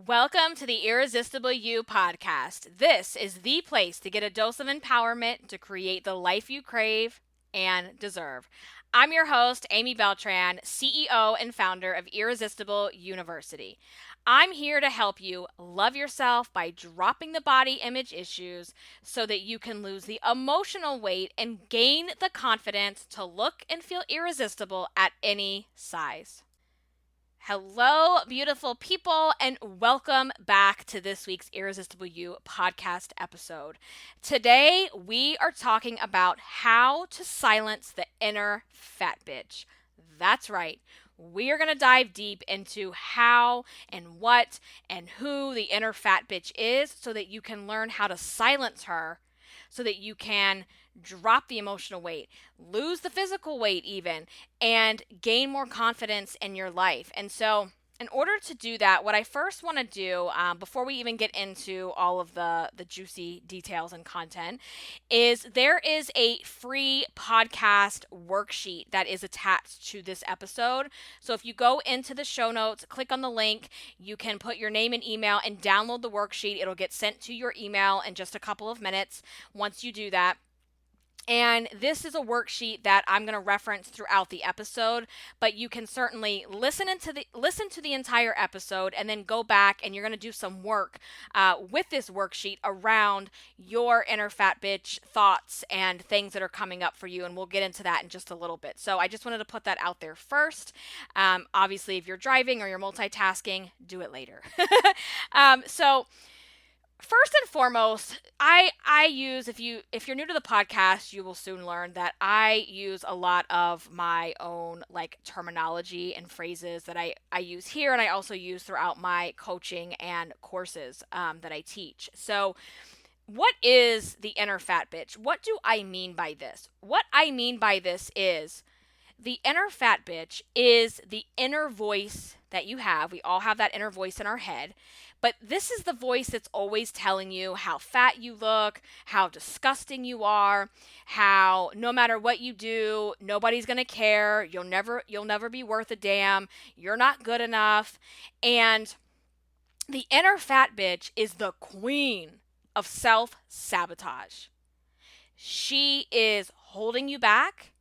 Welcome to the Irresistible You podcast. This is the place to get a dose of empowerment to create the life you crave and deserve. I'm your host, Amy Beltran, CEO and founder of Irresistible University. I'm here to help you love yourself by dropping the body image issues so that you can lose the emotional weight and gain the confidence to look and feel irresistible at any size. Hello, beautiful people, and welcome back to this week's Irresistible You podcast episode. Today, we are talking about how to silence the inner fat bitch. That's right. We are going to dive deep into how and what and who the inner fat bitch is so that you can learn how to silence her so that you can drop the emotional weight, lose the physical weight even, and gain more confidence in your life. And so in order to do that, what I first want to do, before we even get into all of the juicy details and content, is there is a free podcast worksheet that is attached to this episode. So if you go into the show notes, click on the link, you can put your name and email and download the worksheet. It'll get sent to your email in just a couple of minutes once you do that. And this is a worksheet that I'm going to reference throughout the episode, but you can certainly listen to the entire episode and then go back and you're going to do some work with this worksheet around your inner fat bitch thoughts and things that are coming up for you. And we'll get into that in just a little bit. So I just wanted to put that out there first. Obviously, if you're driving or you're multitasking, do it later. So first and foremost, I use, if you're new to the podcast, you will soon learn that I use a lot of my own like terminology and phrases that I use here, and I also use throughout my coaching and courses that I teach. So what is the inner fat bitch? What do I mean by this? What I mean by this is the inner fat bitch is the inner voice that you have. We all have that inner voice in our head. But this is the voice that's always telling you how fat you look, how disgusting you are, how no matter what you do, nobody's going to care. You'll never be worth a damn. You're not good enough. And the inner fat bitch is the queen of self-sabotage. She is holding you back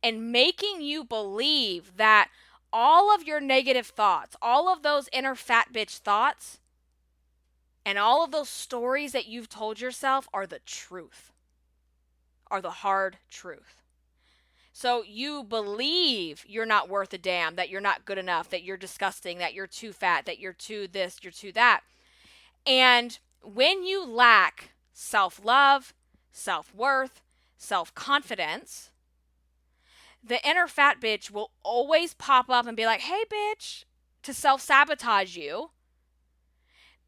and making you believe that all of your negative thoughts, all of those inner fat bitch thoughts, and all of those stories that you've told yourself are the truth, are the hard truth. So you believe you're not worth a damn, that you're not good enough, that you're disgusting, that you're too fat, that you're too this, you're too that. And when you lack self-love, self-worth, self-confidence, the inner fat bitch will always pop up and be like, hey, bitch, to self-sabotage you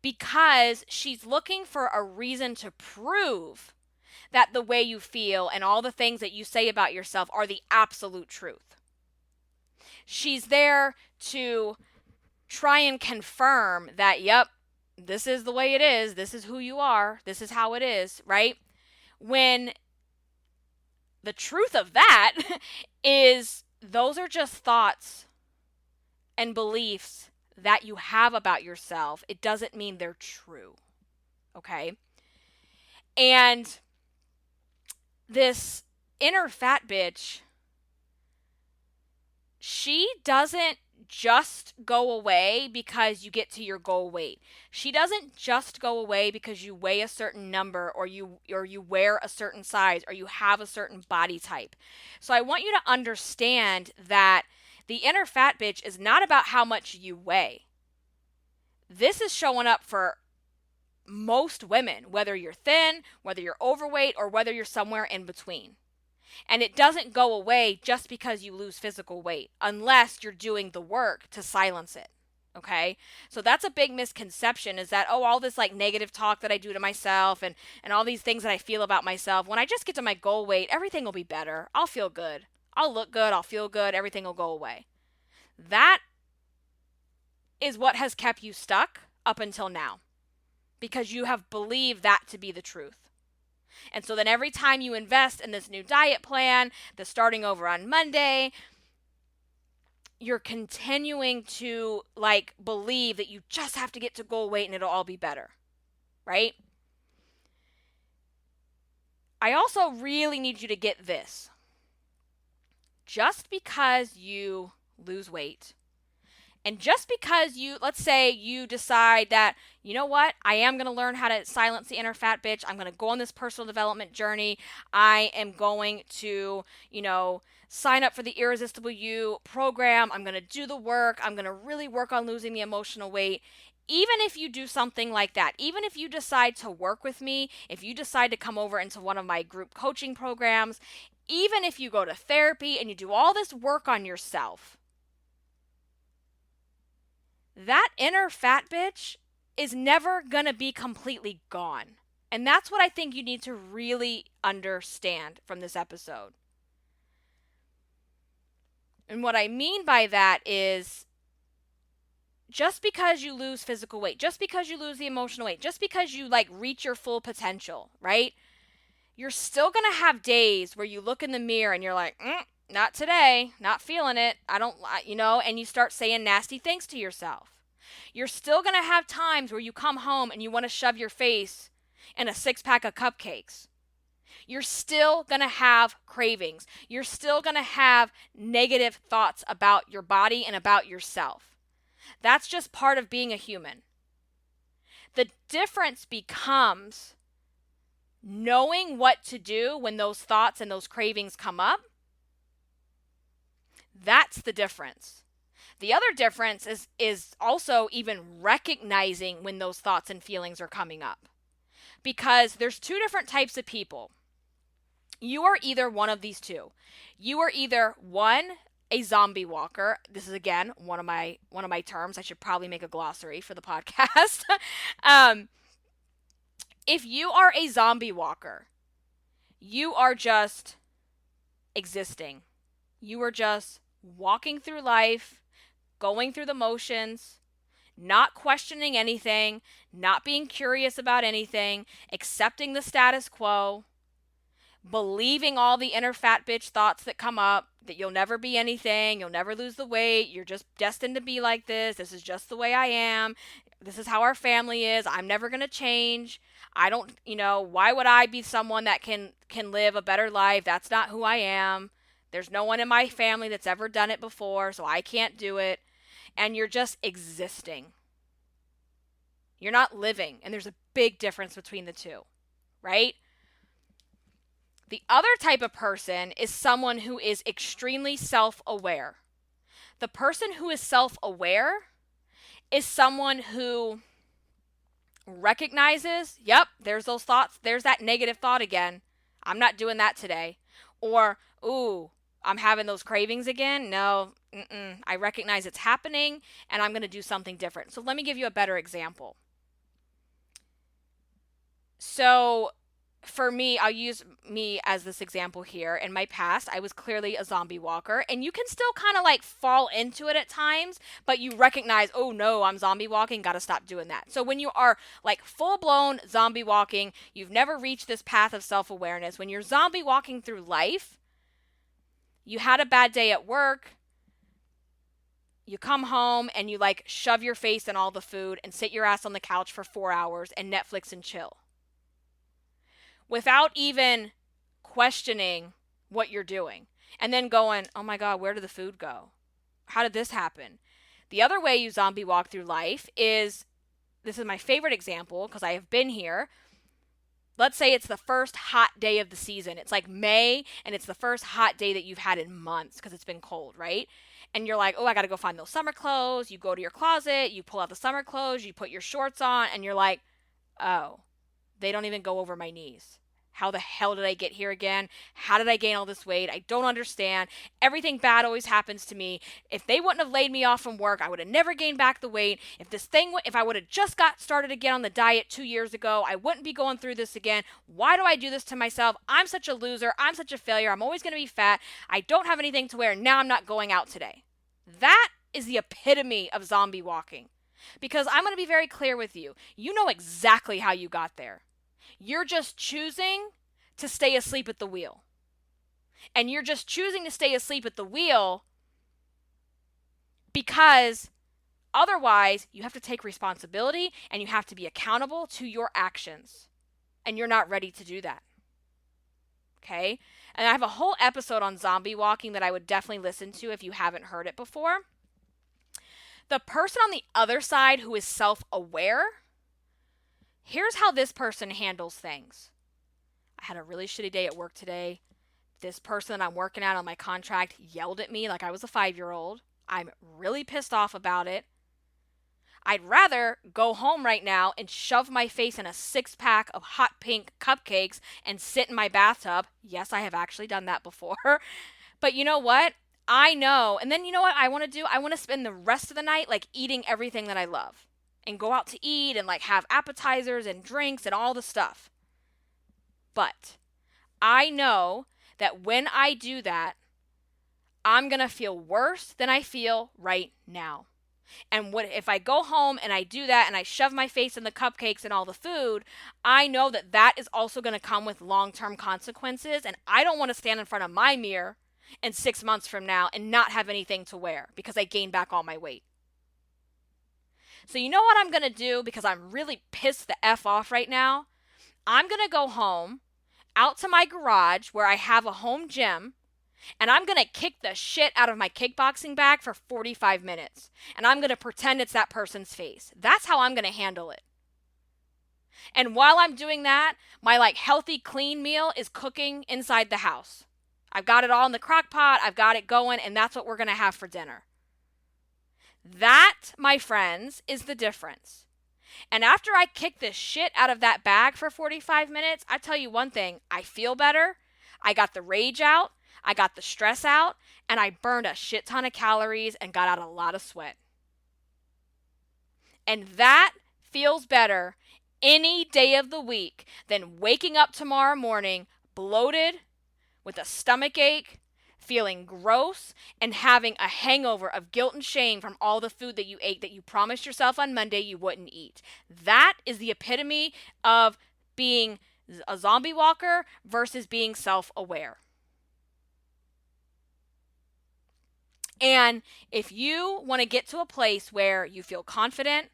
because she's looking for a reason to prove that the way you feel and all the things that you say about yourself are the absolute truth. She's there to try and confirm that, yep, this is the way it is. This is who you are. This is how it is, right? When the truth of that is those are just thoughts and beliefs that you have about yourself. It doesn't mean they're true. Okay? And this inner fat bitch, she doesn't just go away because you get to your goal weight. She doesn't just go away because you weigh a certain number or you wear a certain size or you have a certain body type. So I want you to understand that the inner fat bitch is not about how much you weigh. This is showing up for most women, whether you're thin, whether you're overweight, or whether you're somewhere in between. And it doesn't go away just because you lose physical weight, unless you're doing the work to silence it. Okay? So that's a big misconception, is that, oh, all this like negative talk that I do to myself and all these things that I feel about myself, when I just get to my goal weight, everything will be better. I'll feel good. I'll look good. I'll feel good. Everything will go away. That is what has kept you stuck up until now, because you have believed that to be the truth. And so then every time you invest in this new diet plan, the starting over on Monday, you're continuing to believe that you just have to get to goal weight and it'll all be better, right? I also really need you to get this. Just because you lose weight, and just because let's say you decide that, you know what, I am going to learn how to silence the inner fat bitch. I'm going to go on this personal development journey. I am going to, sign up for the Irresistible You program. I'm going to do the work. I'm going to really work on losing the emotional weight. Even if you do something like that, even if you decide to work with me, if you decide to come over into one of my group coaching programs, even if you go to therapy and you do all this work on yourself, that inner fat bitch is never going to be completely gone. And that's what I think you need to really understand from this episode. And what I mean by that is, just because you lose physical weight, just because you lose the emotional weight, just because you reach your full potential, right? You're still going to have days where you look in the mirror and you're like, not today, not feeling it. I don't, and you start saying nasty things to yourself. You're still going to have times where you come home and you want to shove your face in a 6-pack of cupcakes. You're still going to have cravings. You're still going to have negative thoughts about your body and about yourself. That's just part of being a human. The difference becomes knowing what to do when those thoughts and those cravings come up. That's the difference. The other difference is also even recognizing when those thoughts and feelings are coming up. Because there's two different types of people. You are either one of these two. You are either one, a zombie walker. This is again one of my terms. I should probably make a glossary for the podcast. If you are a zombie walker, you are just existing. You are just walking through life, going through the motions, not questioning anything, not being curious about anything, accepting the status quo, believing all the inner fat bitch thoughts that come up, that you'll never be anything, you'll never lose the weight, you're just destined to be like this is just the way I am, this is how our family is, I'm never going to change, I don't, why would I be someone that can live a better life? That's not who I am. There's no one in my family that's ever done it before, so I can't do it. And you're just existing. You're not living, and there's a big difference between the two, right? The other type of person is someone who is extremely self-aware. The person who is self-aware is someone who recognizes, yep, there's those thoughts, there's that negative thought again. I'm not doing that today. Or, ooh, I'm having those cravings again. No, I recognize it's happening and I'm going to do something different. So let me give you a better example. So for me, I'll use me as this example here. In my past, I was clearly a zombie walker, and you can still kind of fall into it at times, but you recognize, oh no, I'm zombie walking, gotta stop doing that. So when you are full-blown zombie walking, you've never reached this path of self-awareness. When you're zombie walking through life, you had a bad day at work, you come home and you shove your face in all the food and sit your ass on the couch for 4 hours and Netflix and chill, without even questioning what you're doing. And then going, oh my God, where did the food go? How did this happen? The other way you zombie walk through life is, this is my favorite example because I have been here. Let's say it's the first hot day of the season. It's May, and it's the first hot day that you've had in months because it's been cold, right? And you're like, oh, I got to go find those summer clothes. You go to your closet, you pull out the summer clothes, you put your shorts on, and you're like, oh, they don't even go over my knees. How the hell did I get here again? How did I gain all this weight? I don't understand. Everything bad always happens to me. If they wouldn't have laid me off from work, I would have never gained back the weight. If I would have just got started again on the diet 2 years ago, I wouldn't be going through this again. Why do I do this to myself? I'm such a loser. I'm such a failure. I'm always going to be fat. I don't have anything to wear. Now I'm not going out today. That is the epitome of zombie walking. Because I'm going to be very clear with you. You know exactly how you got there. You're just choosing to stay asleep at the wheel. And you're just choosing to stay asleep at the wheel Because otherwise, you have to take responsibility and you have to be accountable to your actions. And you're not ready to do that. Okay? And I have a whole episode on zombie walking that I would definitely listen to if you haven't heard it before. The person on the other side who is self-aware, here's how this person handles things. I had a really shitty day at work today. This person that I'm working at on my contract yelled at me like I was a 5-year-old. I'm really pissed off about it. I'd rather go home right now and shove my face in a 6-pack of hot pink cupcakes and sit in my bathtub. Yes, I have actually done that before. But you know what? I know. And then you know what I want to do? I want to spend the rest of the night like eating everything that I love and go out to eat and like have appetizers and drinks and all the stuff. But I know that when I do that, I'm going to feel worse than I feel right now. And what if I go home and I do that and I shove my face in the cupcakes and all the food, I know that that is also going to come with long-term consequences. And I don't want to stand in front of my mirror in 6 months from now and not have anything to wear because I gained back all my weight. So you know what I'm going to do because I'm really pissed the F off right now? I'm going to go home out to my garage where I have a home gym, and I'm going to kick the shit out of my kickboxing bag for 45 minutes. And I'm going to pretend it's that person's face. That's how I'm going to handle it. And while I'm doing that, my like healthy, clean meal is cooking inside the house. I've got it all in the crock pot. I've got it going, and that's what we're going to have for dinner. That, my friends, is the difference. And after I kick the shit out of that bag for 45 minutes, I tell you one thing, I feel better. I got the rage out. I got the stress out, and I burned a shit ton of calories and got out a lot of sweat. And that feels better any day of the week than waking up tomorrow morning bloated, with a stomach ache, feeling gross, and having a hangover of guilt and shame from all the food that you ate that you promised yourself on Monday you wouldn't eat. That is the epitome of being a zombie walker versus being self-aware. And if you want to get to a place where you feel confident,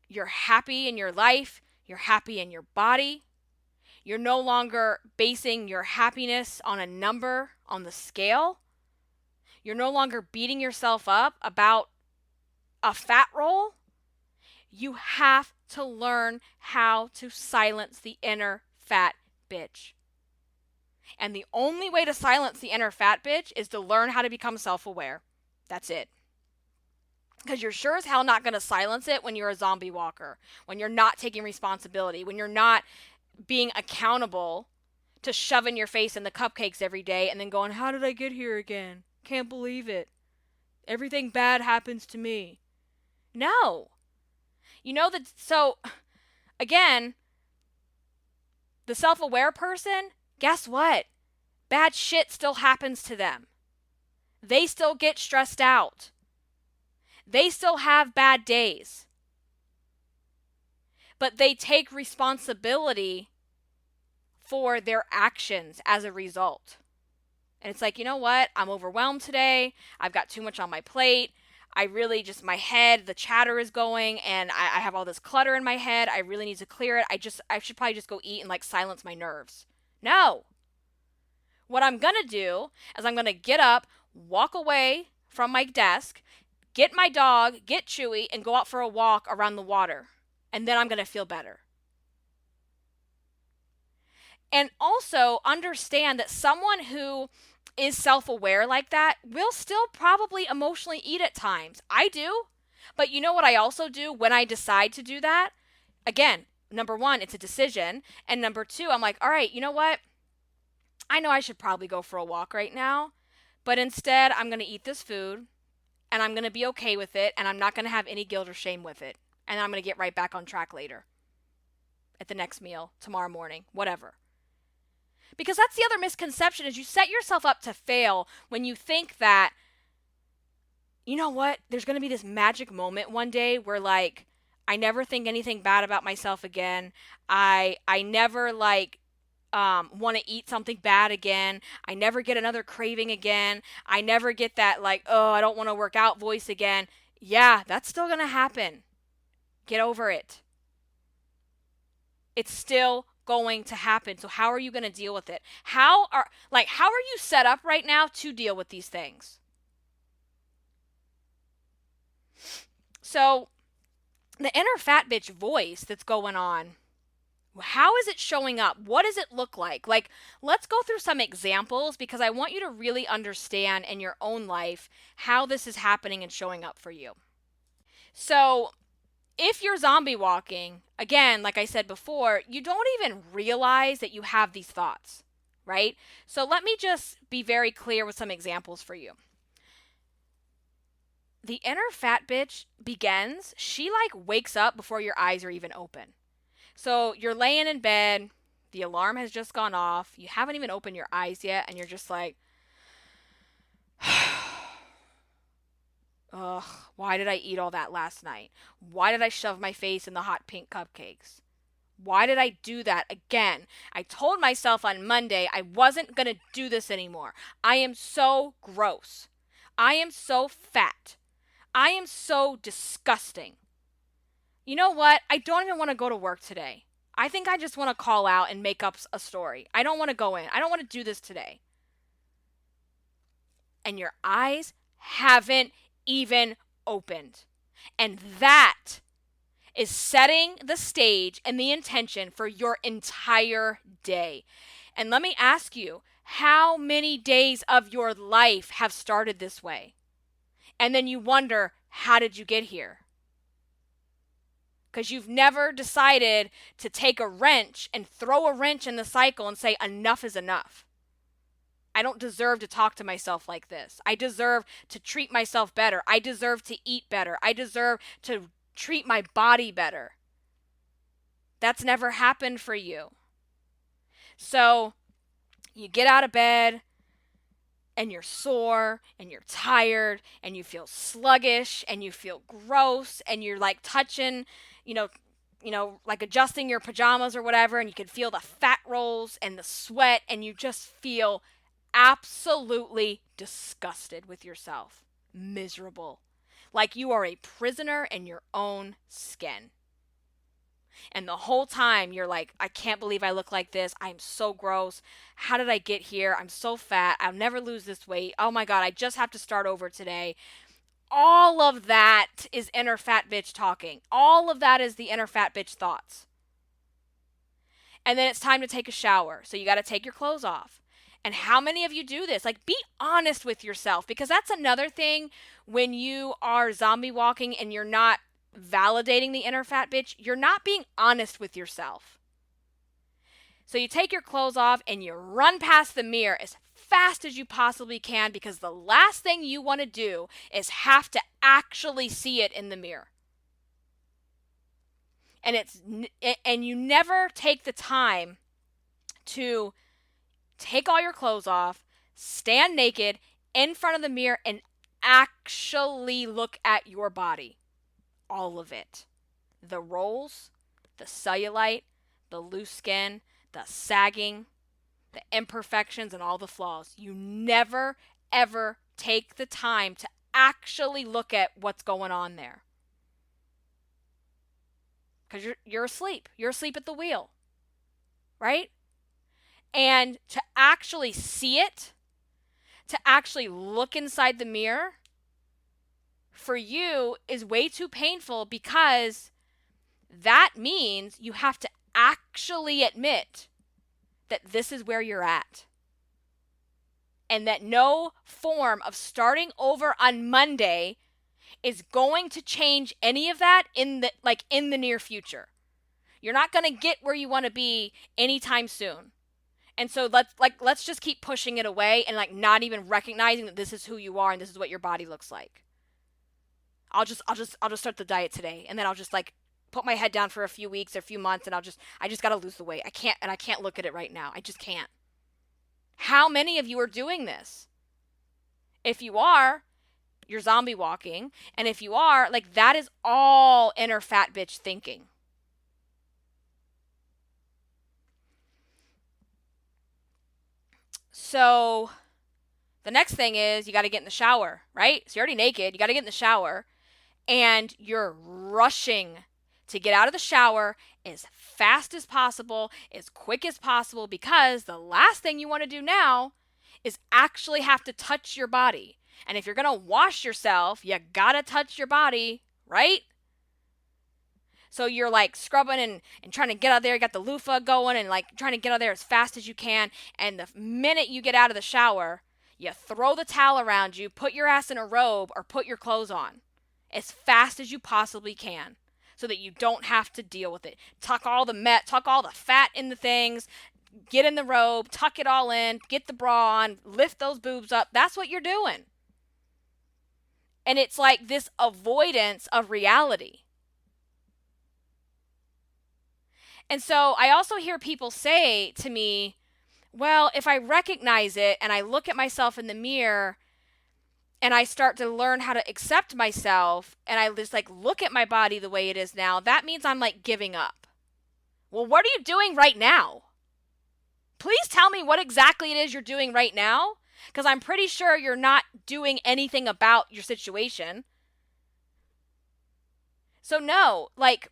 you're happy in your life, you're happy in your body, you're no longer basing your happiness on a number on the scale, you're no longer beating yourself up about a fat roll, you have to learn how to silence the inner fat bitch. And the only way to silence the inner fat bitch is to learn how to become self-aware. That's it. Because you're sure as hell not going to silence it when you're a zombie walker, when you're not taking responsibility, when you're not being accountable to shoving your face in the cupcakes every day and then going, how did I get here again? Can't believe it. Everything bad happens to me. No. You know that, so again, the self-aware person, guess what? Bad shit still happens to them. They still get stressed out. They still have bad days. But they take responsibility for their actions as a result. And it's like, you know what? I'm overwhelmed today. I've got too much on my plate. I really just, my head, the chatter is going, and I have all this clutter in my head. I really need to clear it. I should probably just go eat and like silence my nerves. No. What I'm going to do is I'm going to get up, walk away from my desk, get my dog, get Chewy, and go out for a walk around the water. And then I'm going to feel better. And also understand that someone who is self-aware like that will still probably emotionally eat at times. I do. But you know what I also do when I decide to do that? Again, number one, it's a decision. And number two, I'm like, all right, you know what? I know I should probably go for a walk right now. But instead, I'm going to eat this food. And I'm going to be okay with it. And I'm not going to have any guilt or shame with it. And I'm going to get right back on track later. At the next meal, tomorrow morning, whatever. Because that's the other misconception is you set yourself up to fail when you think that, you know what, there's going to be this magic moment one day where like, I never think anything bad about myself again. I never like want to eat something bad again. I never get another craving again. I never get that like, oh, I don't want to work out voice again. Yeah, that's still going to happen. Get over it. It's still going to happen. So how are you going to deal with it? How are you set up right now to deal with these things? So the inner fat bitch voice that's going on, how is it showing up? What does it look like? Like, let's go through some examples because I want you to really understand in your own life how this is happening and showing up for you. So if you're zombie walking, again, like I said before, you don't even realize that you have these thoughts, right? So let me just be very clear with some examples for you. The inner fat bitch begins, she like wakes up before your eyes are even open. So you're laying in bed, the alarm has just gone off, you haven't even opened your eyes yet, and you're just like, ugh, why did I eat all that last night? Why did I shove my face in the hot pink cupcakes? Why did I do that again? I told myself on Monday I wasn't going to do this anymore. I am so gross. I am so fat. I am so disgusting. You know what? I don't even want to go to work today. I think I just want to call out and make up a story. I don't want to go in. I don't want to do this today. And your eyes haven't even opened. And that is setting the stage and the intention for your entire day. And let me ask you, how many days of your life have started this way? And then you wonder, how did you get here? Because you've never decided to take a wrench and throw a wrench in the cycle and say, enough is enough. I don't deserve to talk to myself like this. I deserve to treat myself better. I deserve to eat better. I deserve to treat my body better. That's never happened for you. So you get out of bed and you're sore and you're tired and you feel sluggish and you feel gross and you're like touching, like adjusting your pajamas or whatever, and you can feel the fat rolls and the sweat and you just feel absolutely disgusted with yourself. Miserable. Like you are a prisoner in your own skin. And the whole time you're like, I can't believe I look like this. I'm so gross. How did I get here? I'm so fat. I'll never lose this weight. Oh my God, I just have to start over today. All of that is inner fat bitch talking. All of that is the inner fat bitch thoughts. And then it's time to take a shower. So you got to take your clothes off. And how many of you do this? Like, be honest with yourself, because that's another thing when you are zombie walking and you're not validating the inner fat bitch, you're not being honest with yourself. So you take your clothes off and you run past the mirror as fast as you possibly can, because the last thing you want to do is have to actually see it in the mirror. And you never take the time to take all your clothes off, stand naked in front of the mirror, and actually look at your body. All of it. The rolls, the cellulite, the loose skin, the sagging, the imperfections, and all the flaws. You never, ever take the time to actually look at what's going on there. Because you're asleep. You're asleep at the wheel. Right? And to actually see it, to actually look inside the mirror, for you is way too painful, because that means you have to actually admit that this is where you're at. And that no form of starting over on Monday is going to change any of that in the near future. You're not going to get where you want to be anytime soon. And so let's just keep pushing it away and not even recognizing that this is who you are and this is what your body looks like. I'll just start the diet today, and then I'll just put my head down for a few weeks or a few months, and I just got to lose the weight. I can't look at it right now. I just can't. How many of you are doing this? If you are, you're zombie walking, and if you are, that is all inner fat bitch thinking. So the next thing is you got to get in the shower, right? So you're already naked. You got to get in the shower and you're rushing to get out of the shower as fast as possible, as quick as possible, because the last thing you want to do now is actually have to touch your body. And if you're going to wash yourself, you got to touch your body, right? So you're like scrubbing and trying to get out there. You got the loofah going and like trying to get out there as fast as you can. And the minute you get out of the shower, you throw the towel around you, put your ass in a robe, or put your clothes on as fast as you possibly can so that you don't have to deal with it. Tuck all the fat in the things, get in the robe, tuck it all in, get the bra on, lift those boobs up. That's what you're doing. And it's like this avoidance of reality. And so I also hear people say to me, well, if I recognize it and I look at myself in the mirror and I start to learn how to accept myself and I just like look at my body the way it is now, that means I'm like giving up. Well, what are you doing right now? Please tell me what exactly it is you're doing right now, because I'm pretty sure you're not doing anything about your situation. So no, like,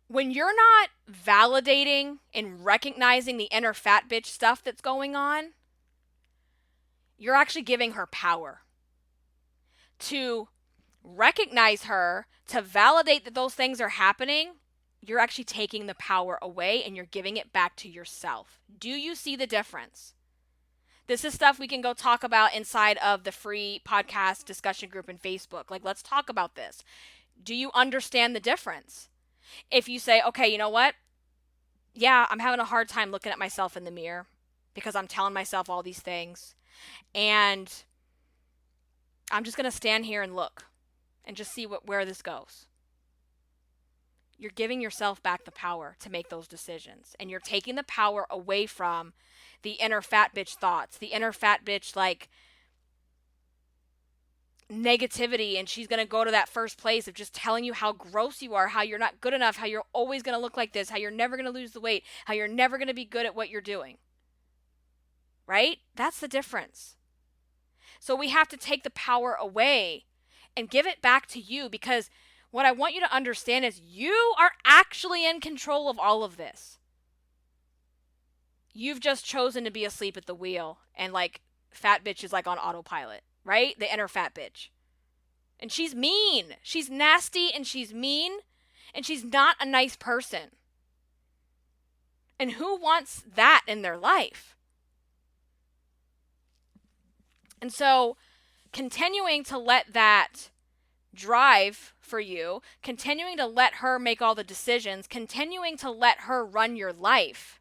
when you're not validating and recognizing the inner fat bitch stuff that's going on, you're actually giving her power. To recognize her, to validate that those things are happening, you're actually taking the power away and you're giving it back to yourself. Do you see the difference? This is stuff we can go talk about inside of the free podcast discussion group in Facebook. Like, let's talk about this. Do you understand the difference? If you say, okay, you know what? Yeah, I'm having a hard time looking at myself in the mirror because I'm telling myself all these things. And I'm just going to stand here and look and just see where this goes. You're giving yourself back the power to make those decisions. And you're taking the power away from the inner fat bitch thoughts, the inner fat bitch like negativity, and she's going to go to that first place of just telling you how gross you are, how you're not good enough, how you're always going to look like this, how you're never going to lose the weight, how you're never going to be good at what you're doing. Right? That's the difference. So we have to take the power away and give it back to you, because what I want you to understand is you are actually in control of all of this. You've just chosen to be asleep at the wheel and like fat bitch is like on autopilot. Right? The inner fat bitch. And she's mean. She's nasty and she's mean. And she's not a nice person. And who wants that in their life? And so, continuing to let that drive for you, continuing to let her make all the decisions, continuing to let her run your life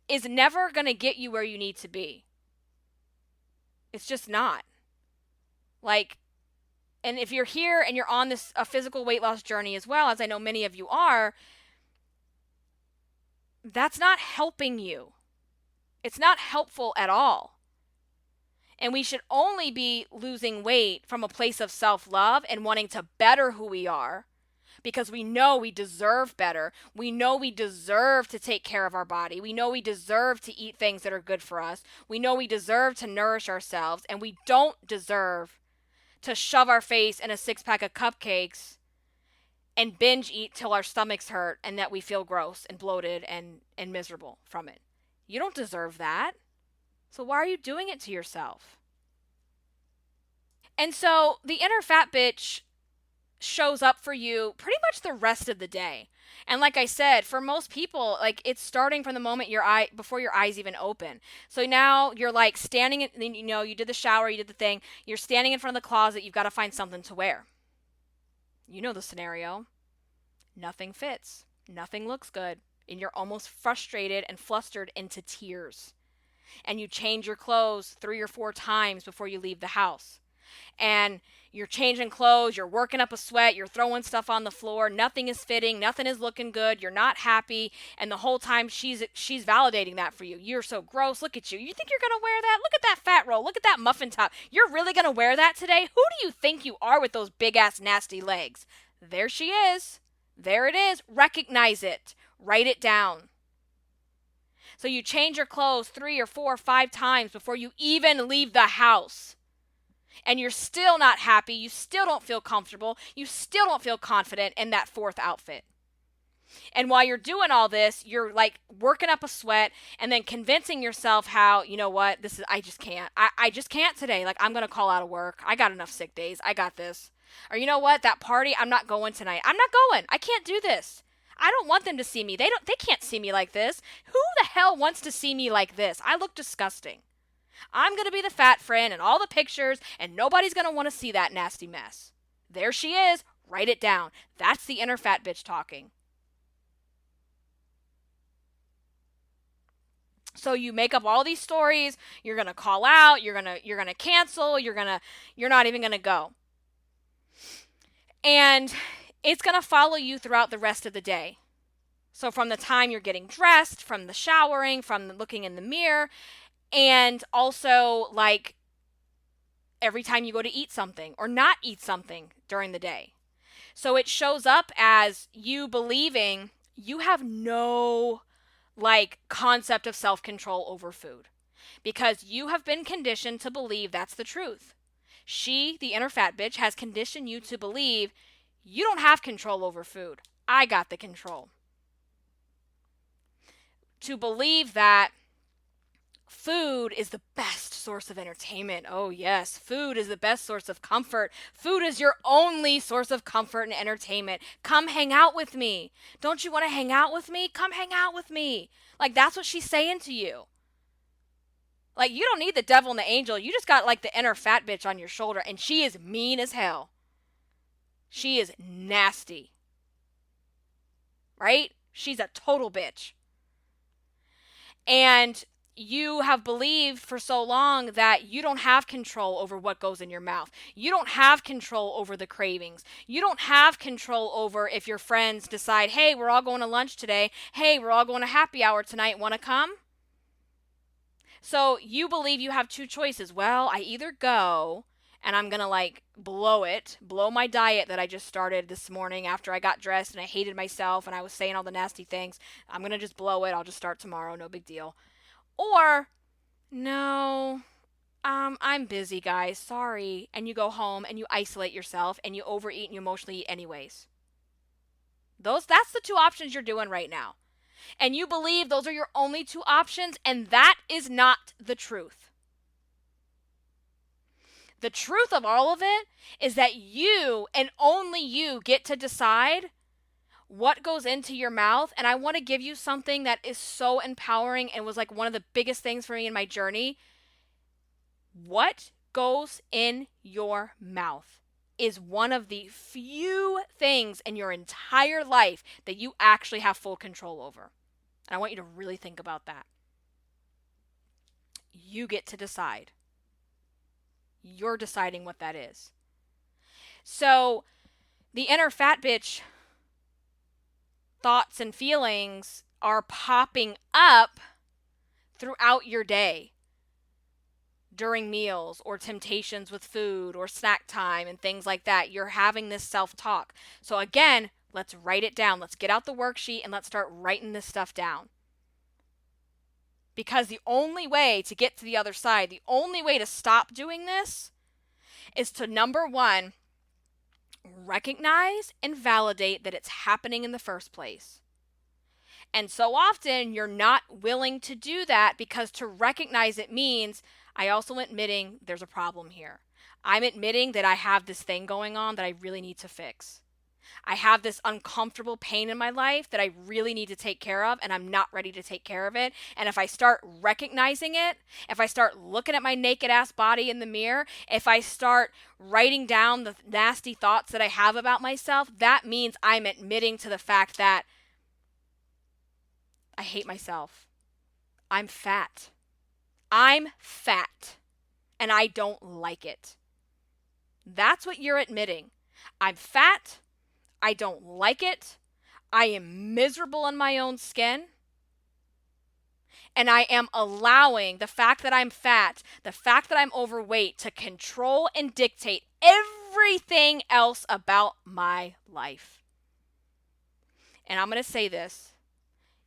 is never going to get you where you need to be. It's just not. Like, and if you're here and you're on this a physical weight loss journey as well, as I know many of you are, that's not helping you. It's not helpful at all. And we should only be losing weight from a place of self-love and wanting to better who we are, because we know we deserve better. We know we deserve to take care of our body. We know we deserve to eat things that are good for us. We know we deserve to nourish ourselves, and we don't deserve to shove our face in a 6-pack of cupcakes and binge eat till our stomachs hurt and that we feel gross and bloated and miserable from it. You don't deserve that. So why are you doing it to yourself? And so the inner fat bitch shows up for you pretty much the rest of the day. And like I said, for most people, like it's starting from the moment before your eyes even open. So now you're like standing in, you did the shower, you did the thing, you're standing in front of the closet, you've got to find something to wear. You know the scenario. Nothing fits. Nothing looks good. And you're almost frustrated and flustered into tears. And you change your clothes 3 or 4 times before you leave the house. And you're changing clothes, you're working up a sweat, you're throwing stuff on the floor, nothing is fitting, nothing is looking good, you're not happy, and the whole time she's validating that for you. You're so gross, look at you. You think you're going to wear that? Look at that fat roll, look at that muffin top. You're really going to wear that today? Who do you think you are with those big-ass nasty legs? There she is. There it is. Recognize it. Write it down. So you change your clothes 3 or 4 or 5 times before you even leave the house. And you're still not happy. You still don't feel comfortable. You still don't feel confident in that fourth outfit. And while you're doing all this, you're like working up a sweat and then convincing yourself how, you know what, I just can't. I just can't today. Like, I'm going to call out of work. I got enough sick days. I got this. Or you know what, that party, I'm not going tonight. I'm not going. I can't do this. I don't want them to see me. They can't see me like this. Who the hell wants to see me like this? I look disgusting. I'm going to be the fat friend in all the pictures, and nobody's going to want to see that nasty mess. There she is. Write it down. That's the inner fat bitch talking. So you make up all these stories, you're going to call out, you're going to cancel, you're not even going to go. And it's going to follow you throughout the rest of the day. So from the time you're getting dressed, from the showering, from the looking in the mirror, and also like every time you go to eat something or not eat something during the day. So it shows up as you believing you have no like concept of self-control over food because you have been conditioned to believe that's the truth. She, the inner fat bitch, has conditioned you to believe you don't have control over food. I got the control. To believe that food is the best source of entertainment. Oh yes, food is the best source of comfort. Food is your only source of comfort and entertainment. Come hang out with me. Don't you want to hang out with me? Come hang out with me. Like, that's what she's saying to you. Like, you don't need the devil and the angel. You just got like the inner fat bitch on your shoulder, and she is mean as hell. She is nasty. Right? She's a total bitch. And you have believed for so long that you don't have control over what goes in your mouth. You don't have control over the cravings. You don't have control over if your friends decide, hey, we're all going to lunch today. Hey, we're all going to happy hour tonight. Want to come? So you believe you have two choices. Well, I either go and I'm going to like blow my diet that I just started this morning after I got dressed and I hated myself and I was saying all the nasty things. I'm going to just blow it. I'll just start tomorrow. No big deal. Or, no, I'm busy, guys. Sorry. And you go home and you isolate yourself and you overeat and you emotionally eat anyways. That's the two options you're doing right now. And you believe those are your only two options, and that is not the truth. The truth of all of it is that you and only you get to decide what goes into your mouth. And I want to give you something that is so empowering and was like one of the biggest things for me in my journey. What goes in your mouth is one of the few things in your entire life that you actually have full control over. And I want you to really think about that. You get to decide. You're deciding what that is. So the inner fat bitch thoughts and feelings are popping up throughout your day during meals or temptations with food or snack time and things like that. You're having this self-talk. So again, let's write it down. Let's get out the worksheet and let's start writing this stuff down. Because the only way to get to the other side, the only way to stop doing this is to, number one, recognize and validate that it's happening in the first place. And so often you're not willing to do that because to recognize it means I also admitting there's a problem here. I'm admitting that I have this thing going on that I really need to fix. I have this uncomfortable pain in my life that I really need to take care of, and I'm not ready to take care of it. And if I start recognizing it, if I start looking at my naked ass body in the mirror, if I start writing down the nasty thoughts that I have about myself, that means I'm admitting to the fact that I hate myself. I'm fat. I'm fat, and I don't like it. That's what you're admitting. I'm fat. I don't like it. I am miserable in my own skin. And I am allowing the fact that I'm fat, the fact that I'm overweight to control and dictate everything else about my life. And I'm going to say this.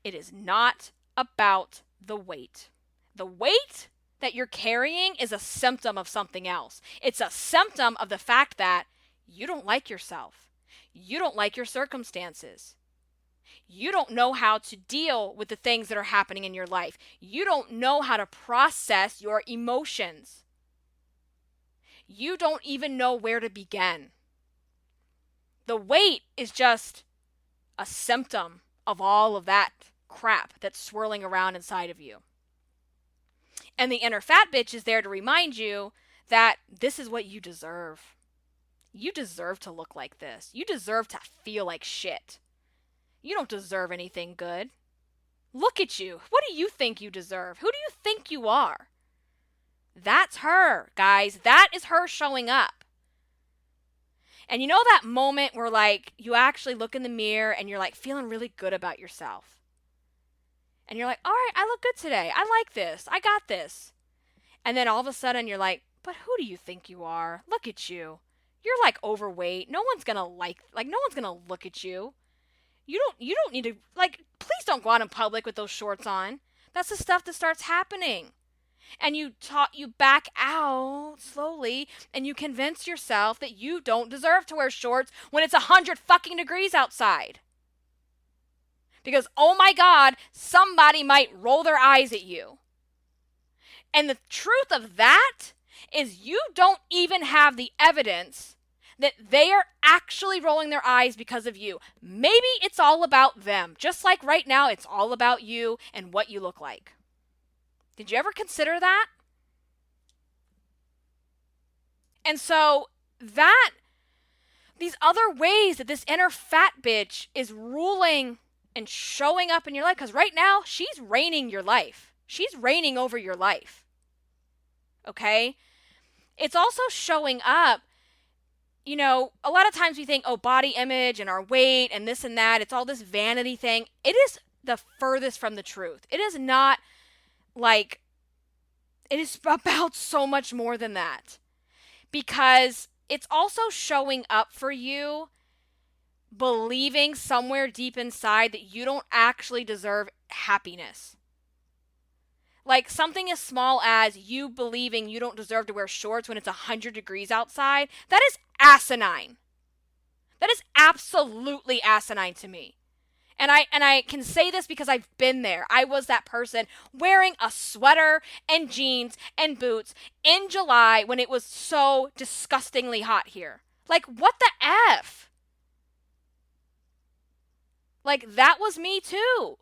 It is not about the weight. The weight that you're carrying is a symptom of something else. It's a symptom of the fact that you don't like yourself. You don't like your circumstances. You don't know how to deal with the things that are happening in your life. You don't know how to process your emotions. You don't even know where to begin. The weight is just a symptom of all of that crap that's swirling around inside of you. And the inner fat bitch is there to remind you that this is what you deserve. You deserve to look like this. You deserve to feel like shit. You don't deserve anything good. Look at you. What do you think you deserve? Who do you think you are? That's her, guys. That is her showing up. And you know that moment where like you actually look in the mirror and you're like feeling really good about yourself. And you're like, all right, I look good today. I like this. I got this. And then all of a sudden you're like, but who do you think you are? Look at you. You're like overweight. No one's going to no one's going to look at you. You don't need to, like, please don't go out in public with those shorts on. That's the stuff that starts happening. And you back out slowly and you convince yourself that you don't deserve to wear shorts when it's 100 fucking degrees outside. Because, oh my God, somebody might roll their eyes at you. And the truth of that is you don't even have the evidence that they are actually rolling their eyes because of you. Maybe it's all about them. Just like right now, it's all about you and what you look like. Did you ever consider that? And so these other ways that this inner fat bitch is ruling and showing up in your life, because right now she's reigning your life. She's reigning over your life. Okay? It's also showing up, you know, a lot of times we think, oh, body image and our weight and this and that, it's all this vanity thing. It is the furthest from the truth. It is not like, it is about so much more than that. Because it's also showing up for you believing somewhere deep inside that you don't actually deserve happiness. Like something as small as you believing you don't deserve to wear shorts when it's 100 degrees outside, that is asinine. That is absolutely asinine to me. And I can say this because I've been there. I was that person wearing a sweater and jeans and boots in July when it was so disgustingly hot here. Like, what the F? Like, that was me too.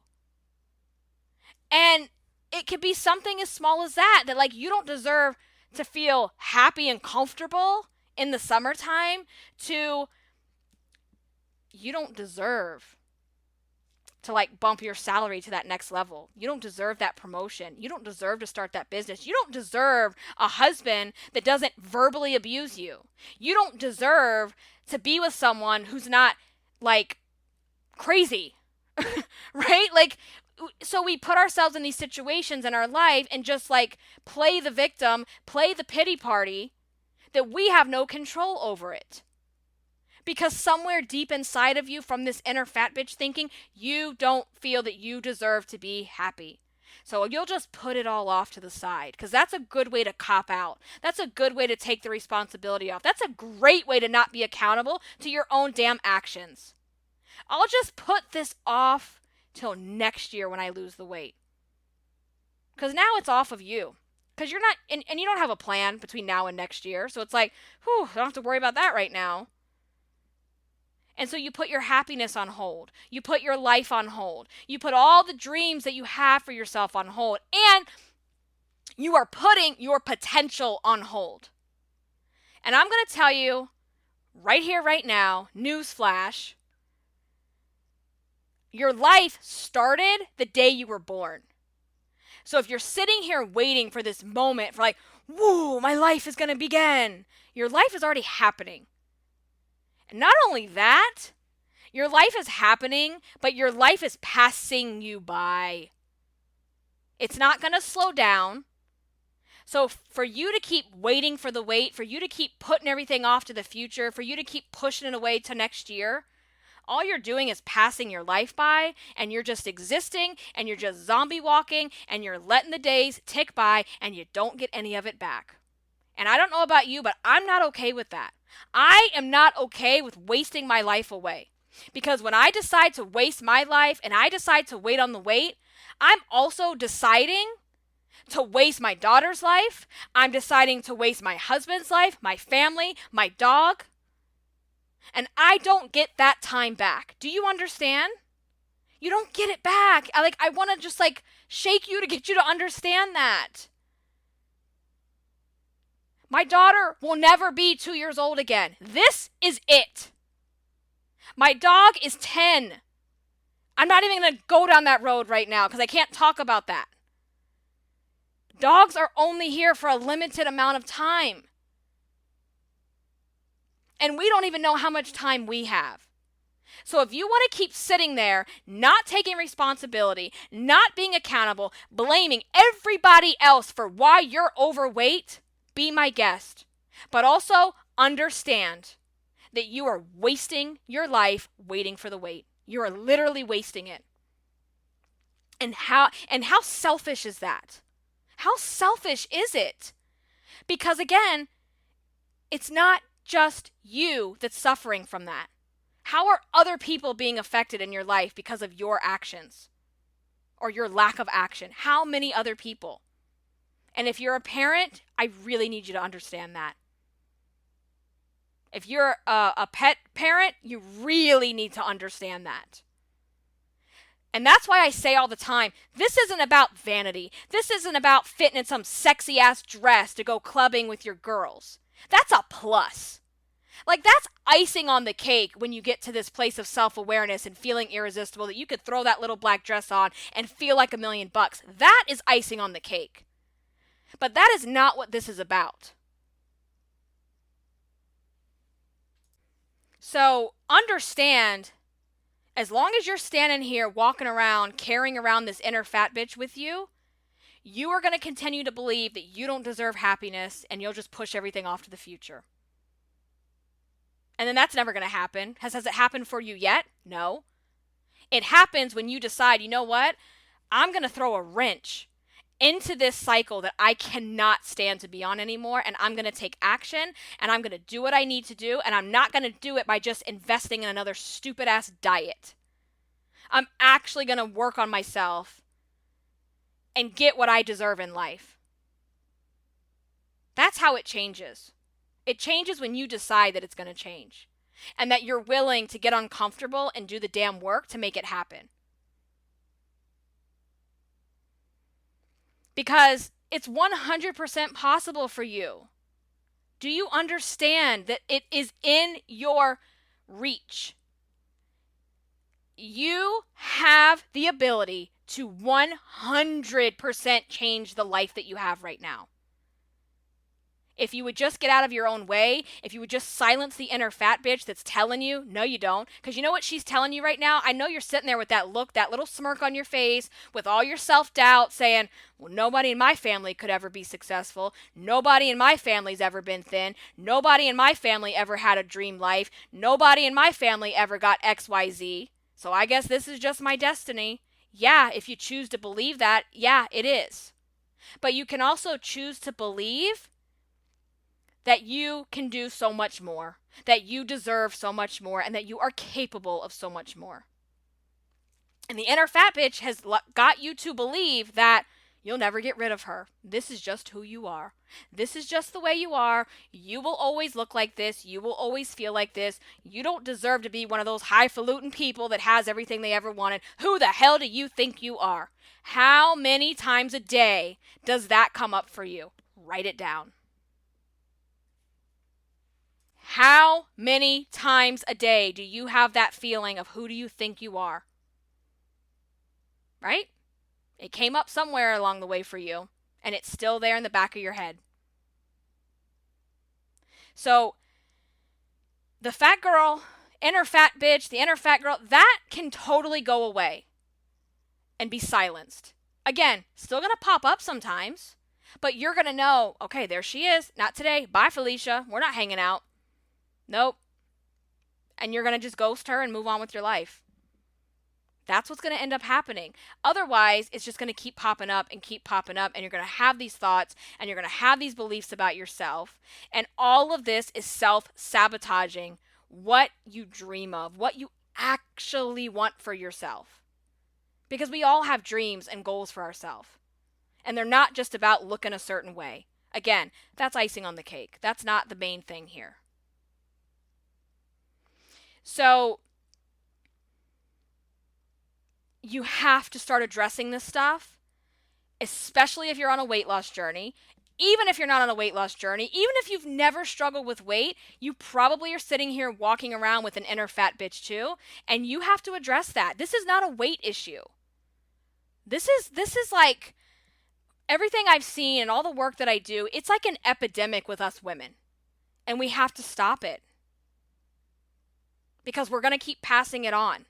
And it could be something as small as that like you don't deserve to feel happy and comfortable in the summertime you don't deserve to like bump your salary to that next level. You don't deserve that promotion. You don't deserve to start that business. You don't deserve a husband that doesn't verbally abuse you. You don't deserve to be with someone who's not like crazy, right? Like, so we put ourselves in these situations in our life and just like play the victim, play the pity party that we have no control over it. Because somewhere deep inside of you from this inner fat bitch thinking, you don't feel that you deserve to be happy. So you'll just put it all off to the side because that's a good way to cop out. That's a good way to take the responsibility off. That's a great way to not be accountable to your own damn actions. I'll just put this off till next year when I lose the weight. Because now it's off of you. Because you're not, and you don't have a plan between now and next year. So it's like, whew, I don't have to worry about that right now. And so you put your happiness on hold. You put your life on hold. You put all the dreams that you have for yourself on hold. And you are putting your potential on hold. And I'm going to tell you right here, right now, newsflash, your life started the day you were born. So if you're sitting here waiting for this moment for like, whoa, my life is going to begin, your life is already happening. And not only that, your life is happening, but your life is passing you by. It's not going to slow down. So for you to keep waiting for the wait, for you to keep putting everything off to the future, for you to keep pushing it away to next year, all you're doing is passing your life by, and you're just existing, and you're just zombie walking, and you're letting the days tick by, and you don't get any of it back. And I don't know about you, but I'm not okay with that. I am not okay with wasting my life away. Because when I decide to waste my life and I decide to wait on the wait, I'm also deciding to waste my daughter's life. I'm deciding to waste my husband's life, my family, my dog. And I don't get that time back. Do you understand? You don't get it back. I want to just shake you to get you to understand that. My daughter will never be 2 years old again. This is it. My dog is 10. I'm not even going to go down that road right now because I can't talk about that. Dogs are only here for a limited amount of time. And we don't even know how much time we have. So if you want to keep sitting there, not taking responsibility, not being accountable, blaming everybody else for why you're overweight, be my guest. But also understand that you are wasting your life waiting for the wait. You are literally wasting it. And how selfish is that? How selfish is it? Because again, it's not just you that's suffering from that. How are other people being affected in your life because of your actions or your lack of action? How many other people? And if you're a parent, I really need you to understand that. If you're a pet parent, you really need to understand that. And that's why I say all the time, this isn't about vanity. This isn't about fitting in some sexy ass dress to go clubbing with your girls. That's a plus. That's icing on the cake when you get to this place of self-awareness and feeling irresistible that you could throw that little black dress on and feel like $1,000,000. That is icing on the cake. But that is not what this is about. So understand, as long as you're standing here walking around, carrying around this inner fat bitch with you, you are going to continue to believe that you don't deserve happiness and you'll just push everything off to the future. And then that's never going to happen. Has it happened for you yet? No. It happens when you decide, you know what? I'm going to throw a wrench into this cycle that I cannot stand to be on anymore, and I'm going to take action, and I'm going to do what I need to do, and I'm not going to do it by just investing in another stupid-ass diet. I'm actually going to work on myself and get what I deserve in life. That's how it changes. It changes when you decide that it's going to change, and that you're willing to get uncomfortable and do the damn work to make it happen. Because it's 100% possible for you. Do you understand that it is in your reach? You have the ability to 100% change the life that you have right now. If you would just get out of your own way, if you would just silence the inner fat bitch that's telling you, no you don't, because you know what she's telling you right now? I know you're sitting there with that look, that little smirk on your face, with all your self-doubt saying, well, nobody in my family could ever be successful. Nobody in my family's ever been thin. Nobody in my family ever had a dream life. Nobody in my family ever got XYZ. So I guess this is just my destiny. Yeah, if you choose to believe that, yeah, it is. But you can also choose to believe that you can do so much more, that you deserve so much more, and that you are capable of so much more. And the inner fat bitch has got you to believe that you'll never get rid of her. This is just who you are. This is just the way you are. You will always look like this. You will always feel like this. You don't deserve to be one of those highfalutin people that has everything they ever wanted. Who the hell do you think you are? How many times a day does that come up for you? Write it down. How many times a day do you have that feeling of who do you think you are? Right? It came up somewhere along the way for you, and it's still there in the back of your head. So, the fat girl, inner fat bitch, the inner fat girl, that can totally go away and be silenced. Again, still going to pop up sometimes, but you're going to know, okay, there she is. Not today. Bye, Felicia. We're not hanging out. Nope. and you're going to just ghost her and move on with your life. That's what's going to end up happening. Otherwise, it's just going to keep popping up, and you're going to have these thoughts, and you're going to have these beliefs about yourself. And all of this is self-sabotaging what you dream of, what you actually want for yourself. Because we all have dreams and goals for ourselves. And they're not just about looking a certain way. Again, that's icing on the cake. That's not the main thing here. So you have to start addressing this stuff, especially if you're on a weight loss journey. Even if you're not on a weight loss journey, even if you've never struggled with weight, you probably are sitting here walking around with an inner fat bitch too, and you have to address that. This is not a weight issue. This is like everything I've seen and all the work that I do, it's like an epidemic with us women. And we have to stop it. Because we're going to keep passing it on.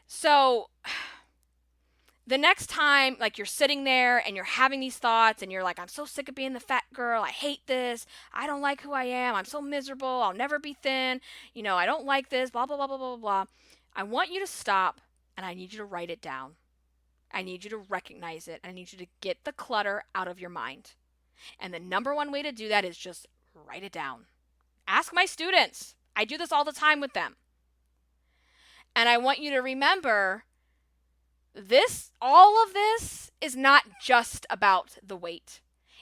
So the next time, like, you're sitting there and you're having these thoughts and you're like, I'm so sick of being the fat girl. I hate this. I don't like who I am. I'm so miserable. I'll never be thin. I don't like this, blah, blah, blah, blah, blah, blah. I want you to stop, and I need you to write it down. I need you to recognize it. I need you to get the clutter out of your mind. And the number one way to do that is just write it down. Ask my students. I do this all the time with them. And I want you to remember all of this is not just about the weight.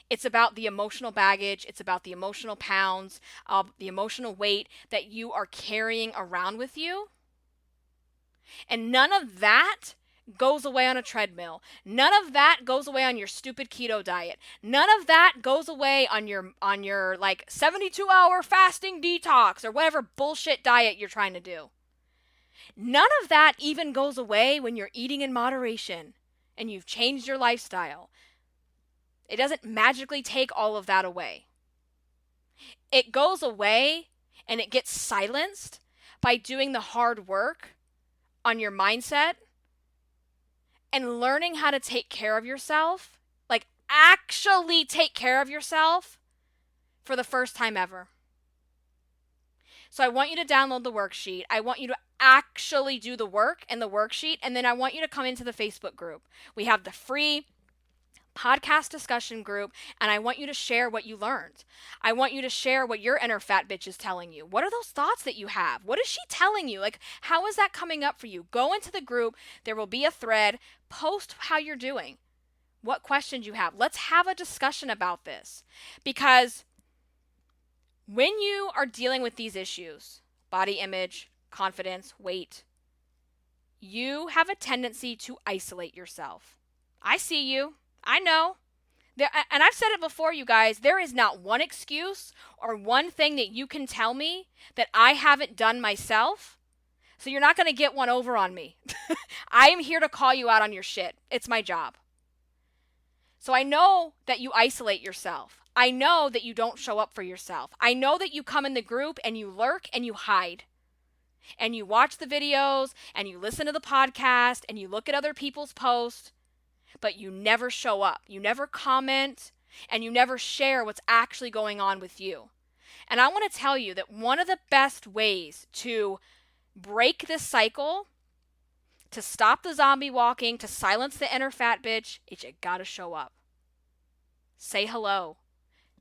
It's about the emotional baggage. It's about the emotional pounds, the emotional weight that you are carrying around with you. And none of that goes away on a treadmill. None of that goes away on your stupid keto diet. None of that goes away on your like 72-hour fasting detox or whatever bullshit diet you're trying to do. None of that even goes away when you're eating in moderation and you've changed your lifestyle. It doesn't magically take all of that away. It goes away and it gets silenced by doing the hard work on your mindset and learning how to take care of yourself, like actually take care of yourself for the first time ever. So I want you to download the worksheet. I want you to actually do the work and the worksheet, and then I want you to come into the Facebook group. We have the free podcast discussion group, and I want you to share what you learned. I want you to share what your inner fat bitch is telling you. What are those thoughts that you have? What is she telling you? Like, how is that coming up for you? Go into the group. There will be a thread. Post how you're doing, what questions you have. Let's have a discussion about this, because when you are dealing with these issues, body image, confidence, weight, you have a tendency to isolate yourself. I see you. I know. And I've said it before, you guys, there is not one excuse or one thing that you can tell me that I haven't done myself. So you're not going to get one over on me. I am here to call you out on your shit. It's my job. So I know that you isolate yourself. I know that you don't show up for yourself. I know that you come in the group and you lurk and you hide. And you watch the videos and you listen to the podcast and you look at other people's posts, but you never show up. You never comment and you never share what's actually going on with you. And I want to tell you that one of the best ways to break this cycle, to stop the zombie walking, to silence the inner fat bitch, is you gotta show up. Say hello.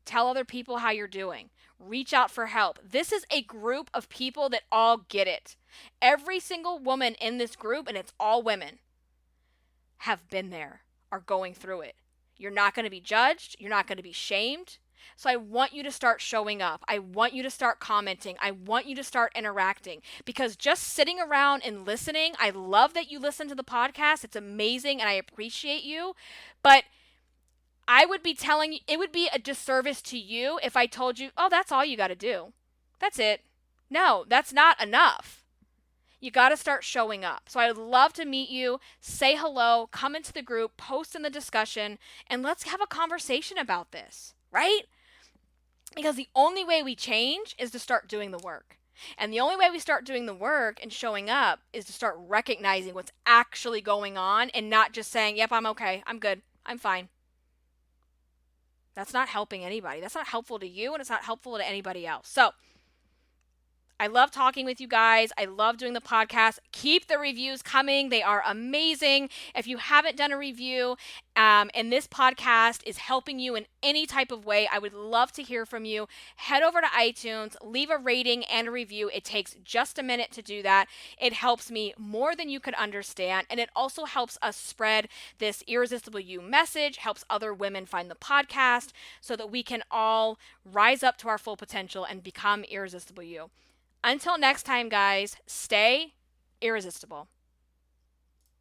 Tell other people how you're doing. Reach out for help. This is a group of people that all get it. Every single woman in this group, and it's all women, have been there, are going through it. You're not going to be judged. You're not going to be shamed. So I want you to start showing up. I want you to start commenting. I want you to start interacting, because just sitting around and listening, I love that you listen to the podcast. It's amazing and I appreciate you. But I would be telling you, it would be a disservice to you if I told you, oh, that's all you got to do. That's it. No, that's not enough. You got to start showing up. So I would love to meet you, say hello, come into the group, post in the discussion, and let's have a conversation about this, right? Because the only way we change is to start doing the work. And the only way we start doing the work and showing up is to start recognizing what's actually going on and not just saying, yep, I'm okay, I'm good, I'm fine. That's not helping anybody. That's not helpful to you, and it's not helpful to anybody else. So I love talking with you guys. I love doing the podcast. Keep the reviews coming. They are amazing. If you haven't done a review and this podcast is helping you in any type of way, I would love to hear from you. Head over to iTunes, leave a rating and a review. It takes just a minute to do that. It helps me more than you could understand. And it also helps us spread this Irresistible You message, helps other women find the podcast so that we can all rise up to our full potential and become Irresistible You. Until next time, guys, stay irresistible.